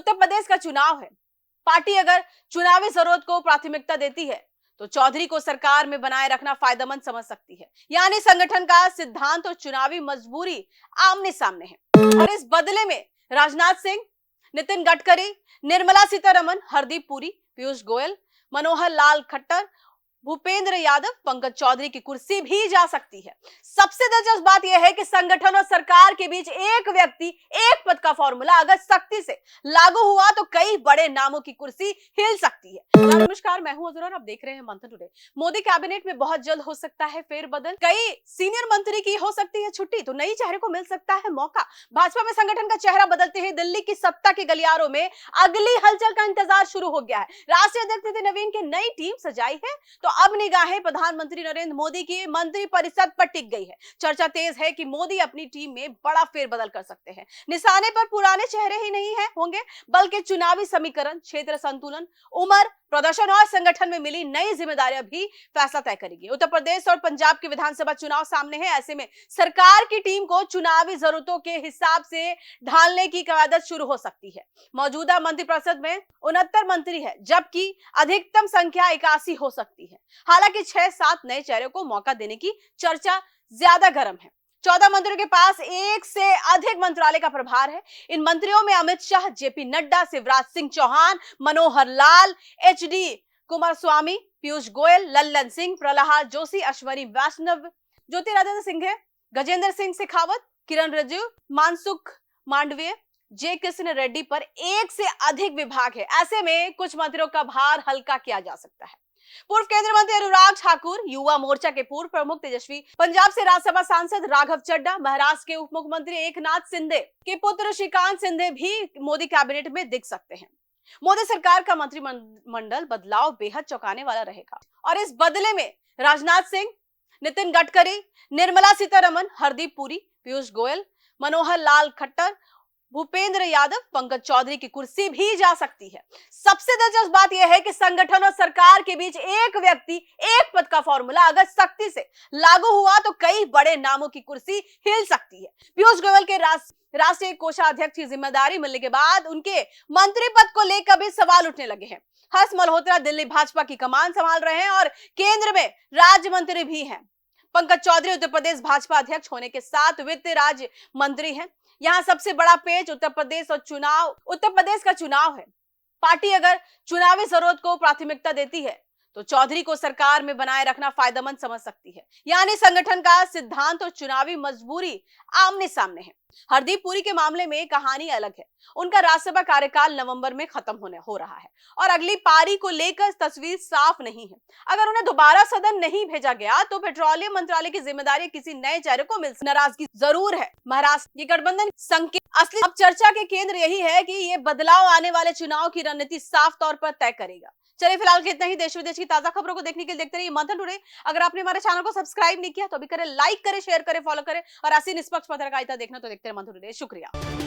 उत्तर प्रदेश का चुनाव है। पार्टी अगर चुनावी जरूरत को प्राथमिकता देती है तो चौधरी को सरकार में बनाए रखना फायदेमंद समझ सकती है। यानी संगठन का सिद्धांत और चुनावी मजबूरी आमने सामने है। और इस बदले में राजनाथ सिंह, नितिन गडकरी, निर्मला सीतारमण, हरदीप पुरी, पीयूष गोयल, मनोहर लाल खट्टर, भूपेंद्र यादव, पंकज चौधरी की कुर्सी भी जा सकती है। सबसे दिलचस्प बात यह है कि संगठन और सरकार के बीच एक व्यक्ति एक पद का फॉर्मूला अगर सख्ती से लागू हुआ तो कई बड़े नामों की कुर्सी हिल सकती है। नमस्कार, मैं हूं अजरा और आप देख रहे हैं मंथन टुडे। मोदी कैबिनेट में बहुत जल्द हो सकता है फेरबदल। कई सीनियर मंत्री की हो सकती है छुट्टी, तो नई चेहरे को मिल सकता है मौका। भाजपा में संगठन का चेहरा बदलते ही दिल्ली की सत्ता के गलियारों में अगली हलचल का इंतजार शुरू हो गया है। राष्ट्रीय अध्यक्ष नितिन नवीन की नई टीम सजाई है तो अब निगाहें प्रधानमंत्री नरेंद्र मोदी की मंत्रिपरिषद पर टिक गई है। चर्चा तेज है कि मोदी अपनी टीम में बड़ा फेरबदल कर सकते हैं। निशाने पर पुराने चेहरे ही नहीं है होंगे, बल्कि चुनावी समीकरण, क्षेत्र संतुलन, उम्र, प्रदर्शन और संगठन में मिली नई जिम्मेदारियां भी फैसला तय करेगी। उत्तर प्रदेश और पंजाब के विधानसभा चुनाव सामने है। ऐसे में सरकार की टीम को चुनावी जरूरतों के हिसाब से ढालने की कवायद शुरू हो सकती है। मौजूदा मंत्रिपरिषद में 69 मंत्री है, जबकि अधिकतम संख्या 81 हो सकती है। हालांकि 6-7 नए चेहरे को मौका देने की चर्चा ज्यादा गर्म है। 14 मंत्रियों के पास एक से अधिक मंत्रालय का प्रभार है। इन मंत्रियों में अमित शाह, जेपी नड्डा, शिवराज सिंह चौहान, मनोहर लाल, एचडी कुमारस्वामी, पीयूष गोयल, लल्लन सिंह, प्रहलाद जोशी, अश्विनी वैष्णव, ज्योतिरादित्य सिंधिया, गजेंद्र सिंह शेखावत, किरण रिजिजू, मनसुख मांडविया, जे किशन रेड्डी पर एक से अधिक विभाग है। ऐसे में कुछ मंत्रियों का भार हल्का किया जा सकता है। पूर्व केंद्रीय मंत्री अनुराग ठाकुर, युवा मोर्चा के पूर्व प्रमुख तेजस्वी, पंजाब से राज्यसभा सांसद राघव चड्ढा, महाराष्ट्र के उप मुख्यमंत्री एकनाथ शिंदे के पुत्र श्रीकांत शिंदे भी मोदी कैबिनेट में दिख सकते हैं। मोदी सरकार का मंत्रिमंडल बदलाव बेहद चौंकाने वाला रहेगा और इस बदले में राजनाथ सिंह, नितिन गडकरी, निर्मला सीतारमण, हरदीप पुरी, पीयूष गोयल, मनोहर लाल खट्टर, भूपेंद्र यादव, पंकज चौधरी की कुर्सी भी जा सकती है। सबसे दिलचस्प बात यह है कि संगठन और सरकार के बीच एक व्यक्ति एक पद का फॉर्मूला अगर सख्ती से लागू हुआ तो कई बड़े नामों की कुर्सी हिल सकती है। पीयूष गोयल के राष्ट्रीय कोषाध्यक्ष की जिम्मेदारी मिलने के बाद उनके मंत्री पद को लेकर भी सवाल उठने लगे हैं। हर्ष मल्होत्रा दिल्ली भाजपा की कमान संभाल रहे हैं और केंद्र में राज्य मंत्री भी हैं। पंकज चौधरी उत्तर प्रदेश भाजपा अध्यक्ष होने के साथ वित्त राज्य मंत्री हैं। यहाँ सबसे बड़ा पेच उत्तर प्रदेश का चुनाव है। पार्टी अगर चुनावी जरूरत को प्राथमिकता देती है तो चौधरी को सरकार में बनाए रखना फायदेमंद समझ सकती है। यानी संगठन का सिद्धांत और चुनावी मजबूरी आमने सामने है। हरदीप पुरी के मामले में कहानी अलग है। उनका राज्यसभा कार्यकाल नवंबर में खत्म हो रहा है और अगली पारी को लेकर तस्वीर साफ नहीं है। अगर उन्हें दोबारा सदन नहीं भेजा गया तो पेट्रोलियम मंत्रालय की जिम्मेदारी किसी नए चेहरे को मिल सकती है। नाराजगी जरूर है। महाराष्ट्र ये गठबंधन संकेत असली अब चर्चा के केंद्र यही है कि ये बदलाव आने वाले चुनाव की रणनीति साफ तौर पर तय करेगा। चलिए फिलहाल इतना ही। देश विदेश की ताजा खबरों को देखने के लिए देखते रहिए मंथन टुडे। अगर आपने हमारे चैनल को सब्सक्राइब नहीं किया तो अभी करें, लाइक करें, शेयर करें, फॉलो करें और ऐसी निष्पक्ष पत्रकारिता देखना तो देखते रहिए मंथन टुडे। शुक्रिया।